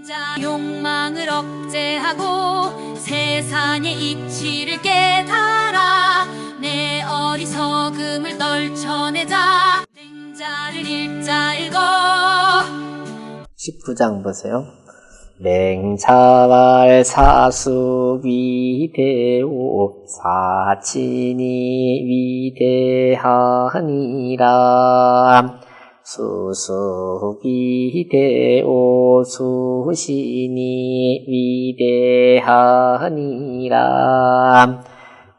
자 욕망을 억제하고 세상의 이치를 깨달아 내 어리석음을 떨쳐내자 맹자를 읽자 읽어 19장 보세요. 맹자왈 사수 위대오 사친이 위대하니라 수수 위대오 수신이 위대하니라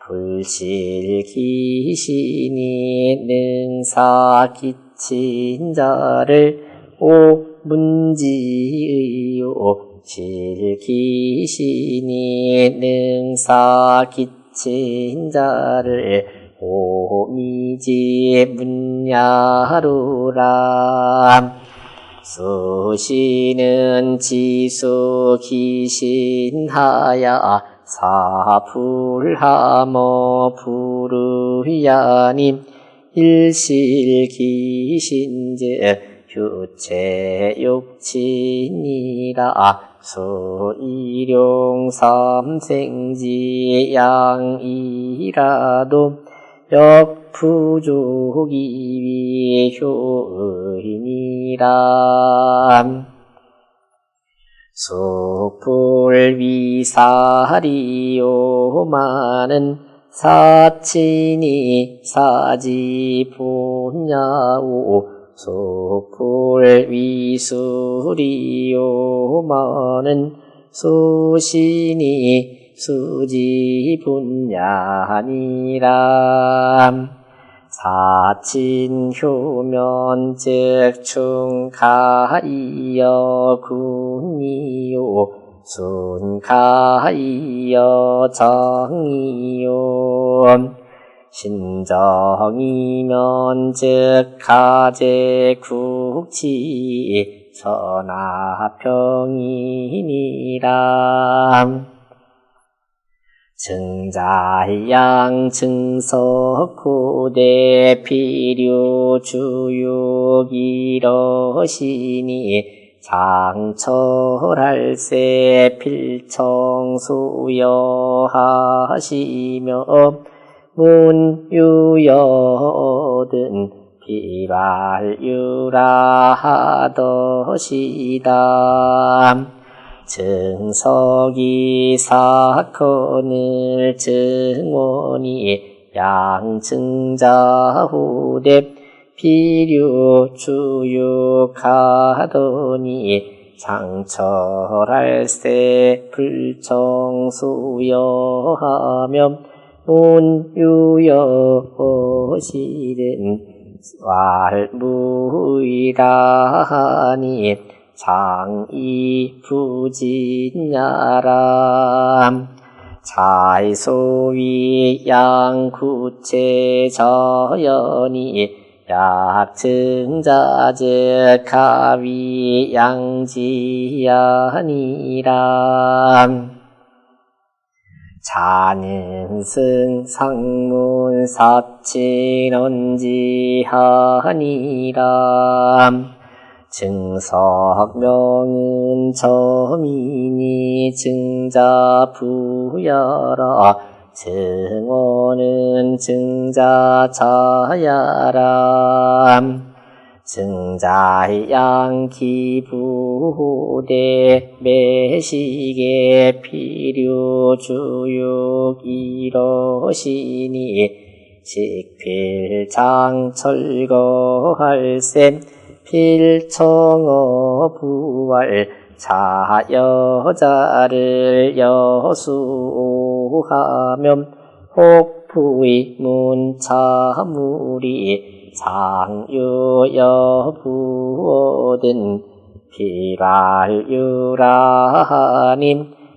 불실 귀신이 능사 끼친 자를 오문지의요 실귀신이 능사 끼친 자를 오미지 문야루라 수시는 지수 귀신하야 사불하모 부르야님 일실 귀신즉 휴체육친이라 수일용 삼생지 양이라도 역부족이 효의니라 수불위사리요마는 사친이 사지분야오 수불위수리요마는 수신이 수지분야니라 사친효면즉 충가이여 군이요 순가이여 정이요 신정이면 즉 가제국치 선화평이니라 증자양 증석후대 필요주육이러시니 장철할세 필청수여하시며 문유여든 비발유라하더시다 증석이 사건을 증원이 양증자후대 필요주육하더니 장철할세 불청수여하며 문유여시든 왈무이라하니 장이부진야람 차이소위 양구체 저연이 약증자즉 가위 양지야니라 자는승 상문 사친언지하니라 증석명은 점이니 증자부여라 증원은 증자자야라 증자양기부대 매식의 필요주육이러시니 식필장철거할셈 필청어 부활 자여자를 여수하면 혹부의 문차무리 상유여부어든 비발유라님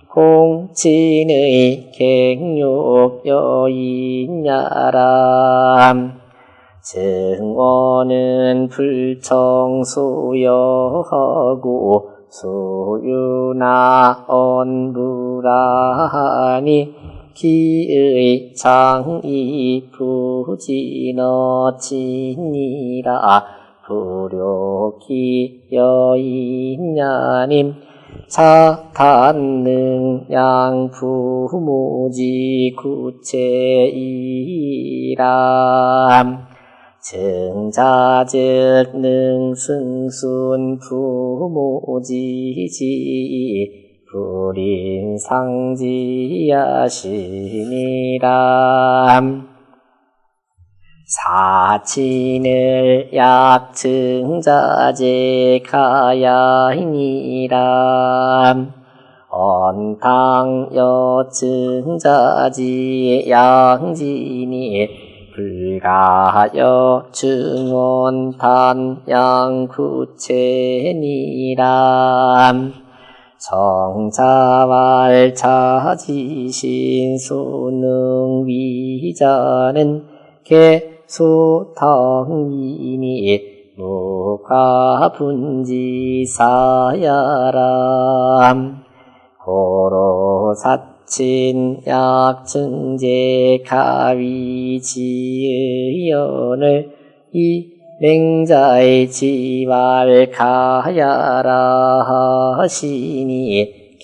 공친의 갱욕여인야람 증원은 불청수여하고 수유나 언부라하니 기의 장이 부진어치니라 불욕기 여인야님 자단능 양부무지 구체이람 증자즉 능승순 부모지지 불인상지야시니람 사친을 약증자제 가야이니람 언탕여증자지 양진이 불가여 증언단 양구체니람 정자왈차지신 수능위자는 개소탕이니 무가분지사야람 고로사친 약증제 가위지의연을 이 맹자의 지발 가야라 하시니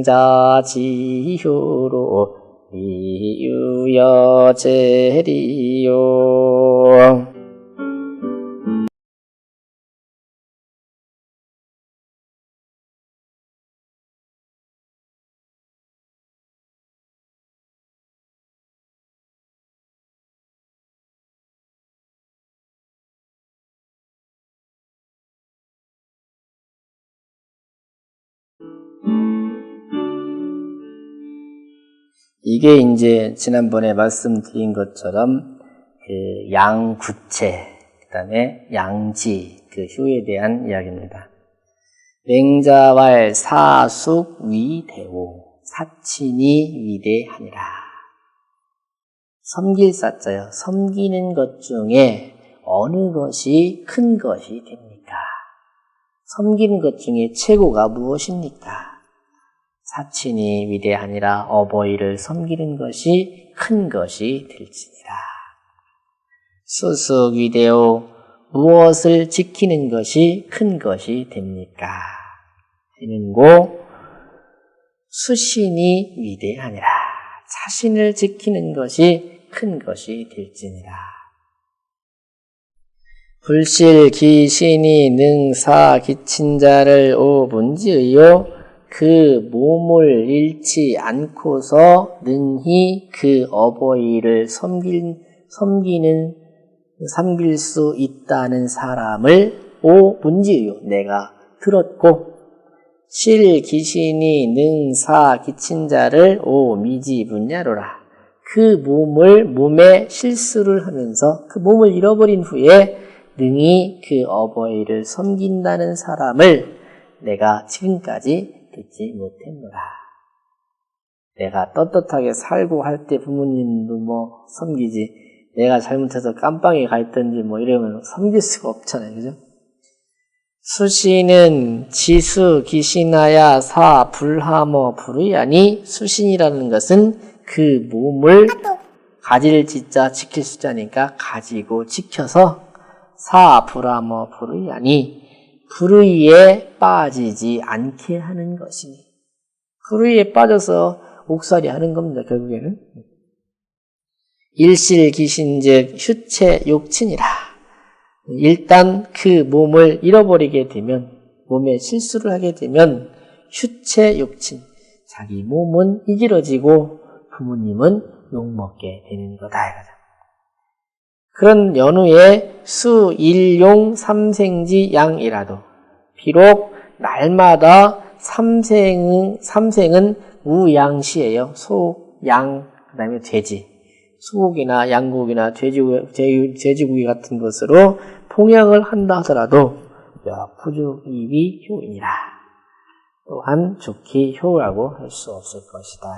기증자지효로 이유여제리요. 이게 이제 지난번에 말씀드린 것처럼 그 양구체, 그 다음에 양지, 그 효에 대한 이야기입니다. 맹자왈 사숙 위대오, 사친이 위대하니라. 섬길 사자요. 섬기는 것 중에 어느 것이 큰 것이 됩니까? 섬기는 것 중에 최고가 무엇입니까? 사친이 위대하니라. 어버이를 섬기는 것이 큰 것이 될지니라. 수숙 위대오. 무엇을 지키는 것이 큰 것이 됩니까? 하는고 수신이 위대하니라. 자신을 지키는 것이 큰 것이 될지니라. 불실 기신이 능사 기친자를 오문지의요. 그 몸을 잃지 않고서 능히 그 어버이를 섬길 수 있다는 사람을 오문지요. 내가 들었고 실 기신이 능사 기친자를 오미지 분야로라. 그 몸에 실수를 하면서 그 몸을 잃어버린 후에 능히 그 어버이를 섬긴다는 사람을 내가 지금까지 듣지 못했노라. 내가 떳떳하게 살고 할 때 부모님도 뭐 섬기지, 내가 잘못해서 깜빵에 가 있든지 뭐 이러면 섬길 수가 없잖아요. 그죠? 수신은 지수 기신하야 사 불하머 불의하니, 수신이라는 것은 그 몸을 가질 지자 지킬 수자니까 가지고 지켜서 사 불하머 불의하니 불의에 빠지지 않게 하는 것이니, 불의에 빠져서 옥살이 하는 겁니다. 결국에는 일실기신즉 휴체 욕친이라. 일단 그 몸을 잃어버리게 되면, 몸에 실수를 하게 되면 휴체 욕친, 자기 몸은 이지러지고 부모님은 욕먹게 되는 거다 이거죠. 그런 연후에 수일용 삼생지 양이라도, 비록 날마다 삼생은 우양시예요. 소, 양, 그 다음에 돼지, 소고기나 양고기나 돼지고기 같은 것으로 봉양을 한다 하더라도 푸주이비 효이니라. 또한 좋기 효라고 할 수 없을 것이다.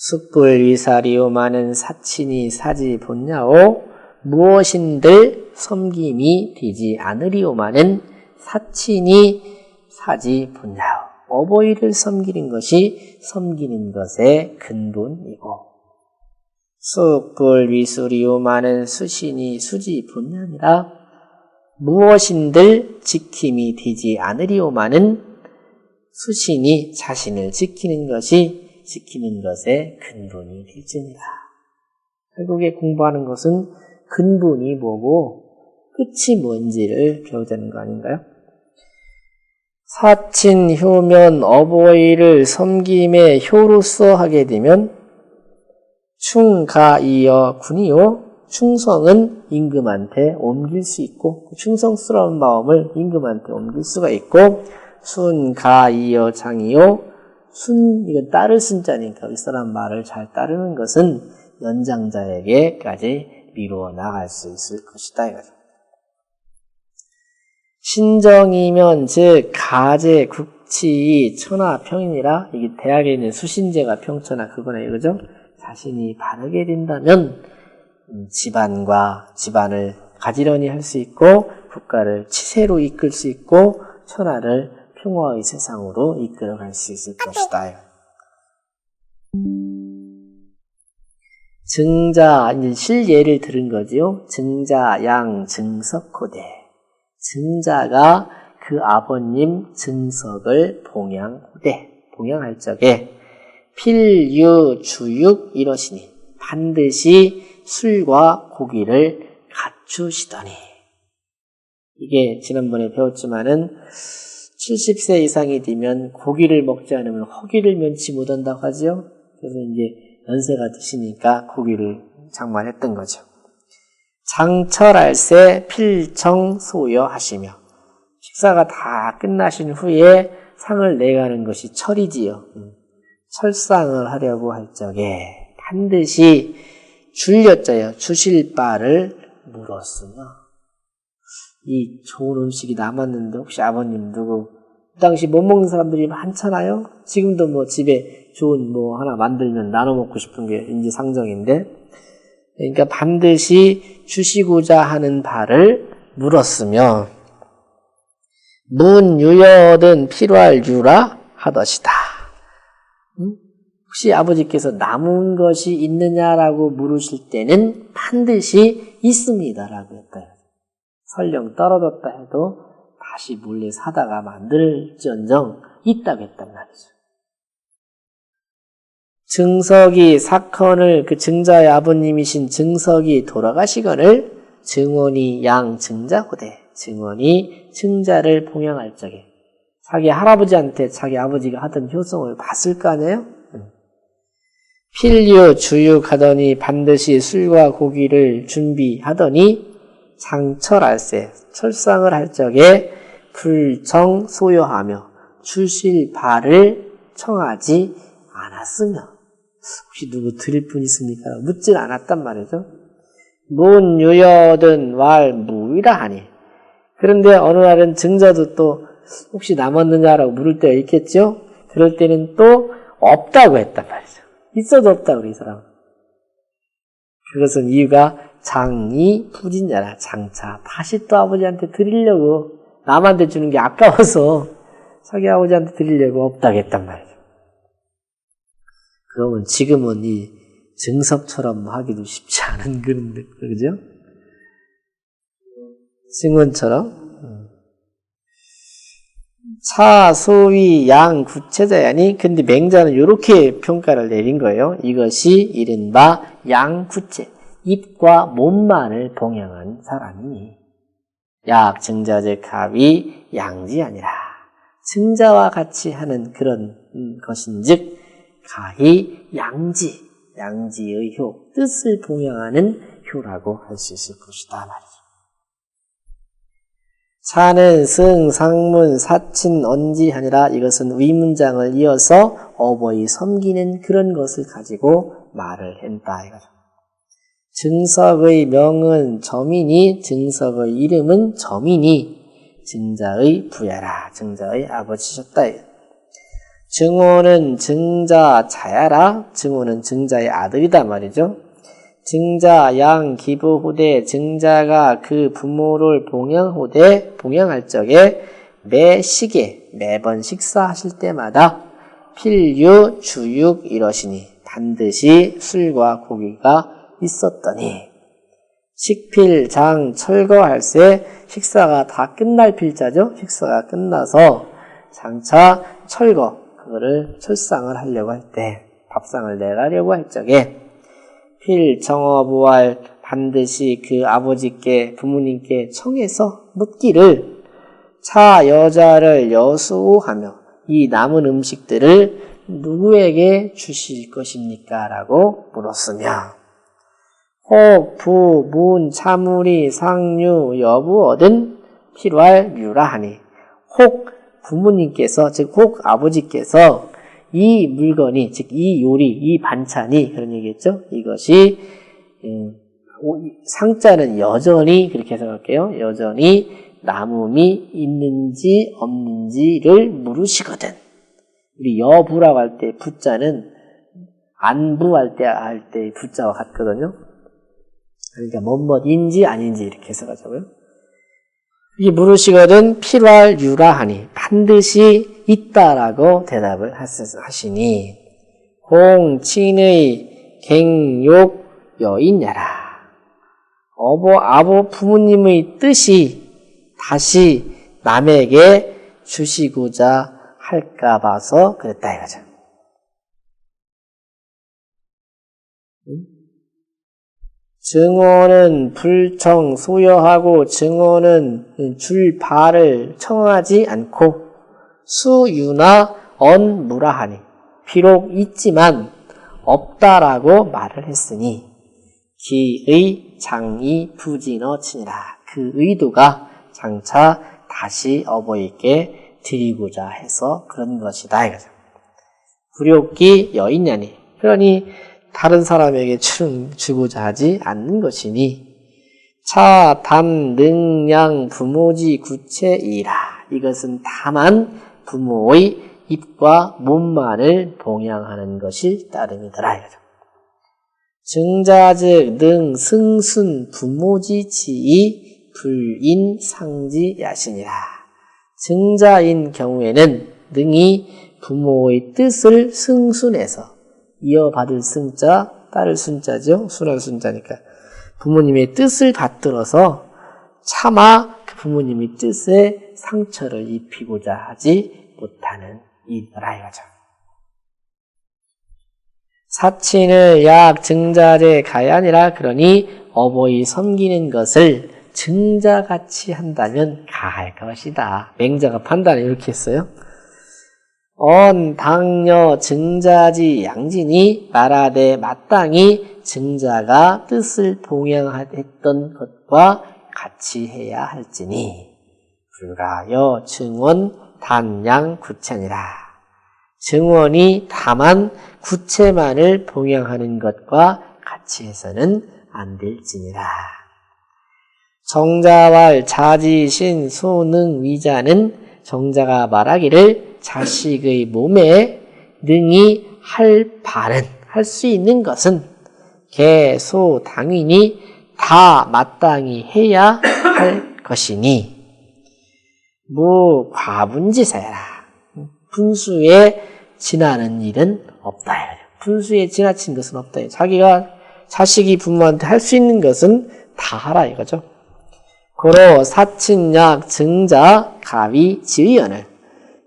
숙불위사리오마는 사친이 사지 본냐오. 무엇인들 섬김이 되지 않으리오마는 사친이 사지 본냐오. 어버이를 섬기는 것이 섬기는 것의 근본이고, 숙불위수리오마는 수신이 수지 본냐니라. 무엇인들 지킴이 되지 않으리오마는 수신이 자신을 지키는 것의 근본이 될지니라. 결국에 공부하는 것은 근본이 뭐고 끝이 뭔지를 배우자는 거 아닌가요? 사친, 효면, 어버이를 섬김의 효로서 하게 되면 충가이여 군이요. 충성은 임금한테 옮길 수 있고 충성스러운 마음을 임금한테 옮길 수가 있고 순가이여 장이요. 이건 따를 순자니까 윗사람 말을 잘 따르는 것은 연장자에게까지 미루어 나갈 수 있을 것이다 이거죠. 신정이면 즉 가제 국치 천하평이니라. 이게 대학에 있는 수신제가 평천하 그거네 이거죠. 자신이 바르게 된다면 집안을 가지런히 할 수 있고 국가를 치세로 이끌 수 있고 천하를 평화의 세상으로 이끌어갈 수 있을 것이다. 증자, 이제 실예를 들은 거지요. 증자, 양, 증석호대. 증자가 그 아버님 증석을 봉양할 적에 필유, 주육 이러시니 반드시 술과 고기를 갖추시더니. 이게 지난번에 배웠지만은 70세 이상이 되면 고기를 먹지 않으면 허기를 면치 못한다고 하죠. 그래서 이제 연세가 드시니까 고기를 장만했던 거죠. 장철할세 필정소여하시며 식사가 다 끝나신 후에 상을 내가는 것이 철이지요. 철상을 하려고 할 적에 반드시 줄여져요. 주실 바를 물었으며 이 좋은 음식이 남았는데 혹시 아버님 누구 그 당시 못 먹는 사람들이 많잖아요. 지금도 뭐 집에 좋은 뭐 하나 만들면 나눠 먹고 싶은 게 인지상정인데 그러니까 반드시 주시고자 하는 바를 물었으며 문유여든 필요할 유라 하더시다. 혹시 아버지께서 남은 것이 있느냐라고 물으실 때는 반드시 있습니다라고 했다. 설령 떨어졌다 해도 다시 몰래 사다가 만들지언정 있다고 했단 말이죠. 증석이 사건을 그 증자의 아버님이신 증석이 돌아가시거늘 증원이 양 증자호대 증원이 증자를 봉양할 적에 자기 할아버지한테 자기 아버지가 하던 효성을 봤을 거 아니에요? 필유 주육하더니 반드시 술과 고기를 준비하더니 장철할세 철상을 할 적에 불정 소요하며 주실 바를 청하지 않았으며 혹시 누구 드릴 분 있습니까? 묻질 않았단 말이죠. 문유여든 왈 무이라 하니 그런데 어느 날은 증자도 또 혹시 남았느냐라고 물을 때가 있겠죠. 그럴 때는 또 없다고 했단 말이죠. 있어도 없다고 이 사람. 그것은 이유가 장이 부진자라 장차 다시 또 아버지한테 드리려고 남한테 주는 게 아까워서 자기 아버지한테 드리려고 없다고 했단 말이죠. 그러면 지금은 이 증석처럼 하기도 쉽지 않은 그런 그죠? 증원처럼 차, 소위, 양, 구체자야니 근데 맹자는 이렇게 평가를 내린 거예요. 이것이 이른바 양구체 입과 몸만을 봉양한 사람이니 약 증자적 합이 양지 아니라 증자와 같이 하는 그런 것인즉 가히 양지의 효 뜻을 봉양하는 효라고 할 수 있을 것이다 말이죠. 차는 승, 상문, 사친, 언지 아니라 이것은 위문장을 이어서 어버이 섬기는 그런 것을 가지고 말을 했다 이거죠. 증석의 명은 점이니 증석의 이름은 점이니 증자의 부야라 증자의 아버지셨다. 증오는 증자 자야라 증오는 증자의 아들이다 말이죠. 증자 양 기부 후대 증자가 그 부모를 봉양할 적에 매번 식사하실 때마다 필유 주육 이러시니 반드시 술과 고기가 있었더니 식필장 철거할세 식사가 다 끝날 필자죠. 식사가 끝나서 장차 철거 그거를 철상을 하려고 할 때 밥상을 내가려고 할 적에 필정어부활 반드시 그 아버지께 부모님께 청해서 묻기를 차 여자를 여수하며 이 남은 음식들을 누구에게 주실 것입니까? 라고 물었으며 혹, 부, 문, 차무리, 상류, 여부 얻은 필요할 유라하니 혹 부모님께서 즉 혹 아버지께서 이 물건이 즉 이 요리, 이 반찬이 그런 얘기겠죠? 이것이 상자는 여전히 그렇게 해석할게요. 여전히 남음이 있는지 없는지를 물으시거든. 우리 여부라고 할 때 부자는 안부할 때 부자와 같거든요. 그러니까 뭐뭐인지 아닌지 이렇게 해석하자고요. 이게 물으시거든 필요할 유라하니 반드시 있다라고 대답을 하시니 공친의 갱욕 여인야라. 아버 부모님의 뜻이 다시 남에게 주시고자 할까 봐서 그랬다 이거죠. 증오는 불청 소여하고 증오는 줄 바를 청하지 않고 수유나 언무라하니 비록 있지만 없다라고 말을 했으니 기의 장이 부진어 치니라. 그 의도가 장차 다시 어버이께 드리고자 해서 그런 것이다 이거죠. 불욕기 여인냐니 그러니 다른 사람에게 주고자 하지 않는 것이니 차, 담, 능, 양, 부모지, 구체이라. 이것은 다만 부모의 입과 몸만을 봉양하는 것일 따름이더라 이거죠. 증자즉 능, 승순, 부모지, 지이, 불인, 상지, 야신이라. 증자인 경우에는 능이 부모의 뜻을 승순해서 이어받을 승자, 따를 순자죠. 순할 순자니까. 부모님의 뜻을 받들어서 차마 그 부모님의 뜻에 상처를 입히고자 하지 못하는 이더라 이거죠. 사친을 약 증자제 가야니라. 그러니 어버이 섬기는 것을 증자같이 한다면 가할 것이다. 맹자가 판단을 이렇게 했어요. 당여 증자지 양진이 말하되 마땅히 증자가 뜻을 봉양했던 것과 같이 해야 할지니 불가여 증원 단양 구체니라. 증원이 다만 구체만을 봉양하는 것과 같이 해서는 안 될지니라. 정자왈 자지신 소능 위자는 정자가 말하기를 자식의 몸에 능히 할 수 있는 것은 개, 소, 당연히 다 마땅히 해야 할 것이니 과분지사야라. 분수에 지나는 일은 없다. 분수에 지나친 것은 없다. 자식이 부모한테 할 수 있는 것은 다 하라 이거죠. 고로 사친약 증자 가위 지위언을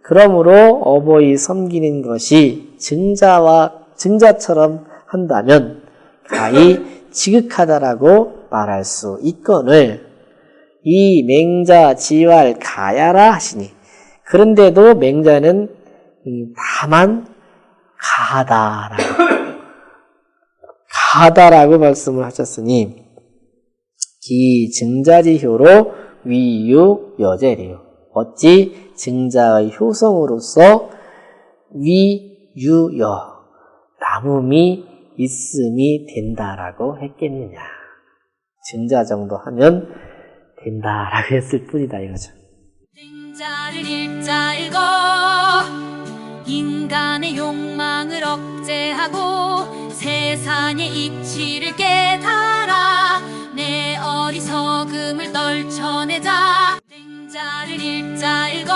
그러므로 어버이 섬기는 것이 증자처럼 한다면 가히 지극하다라고 말할 수 있거늘 이 맹자 지왈 가야라 하시니 그런데도 맹자는 다만 가하다라고 말씀을 하셨으니 기 증자지효로 위유 여제리요. 어찌 증자의 효성으로서 위유여 남음이 있음이 된다라고 했겠느냐. 증자 정도 하면 된다라고 했을 뿐이다 이거죠. 증자를 읽자 읽어 인간의 욕망을 억제하고 세상의 이치를 깨달아 내 어리석음을 떨쳐내자. 증자를 읽자 읽어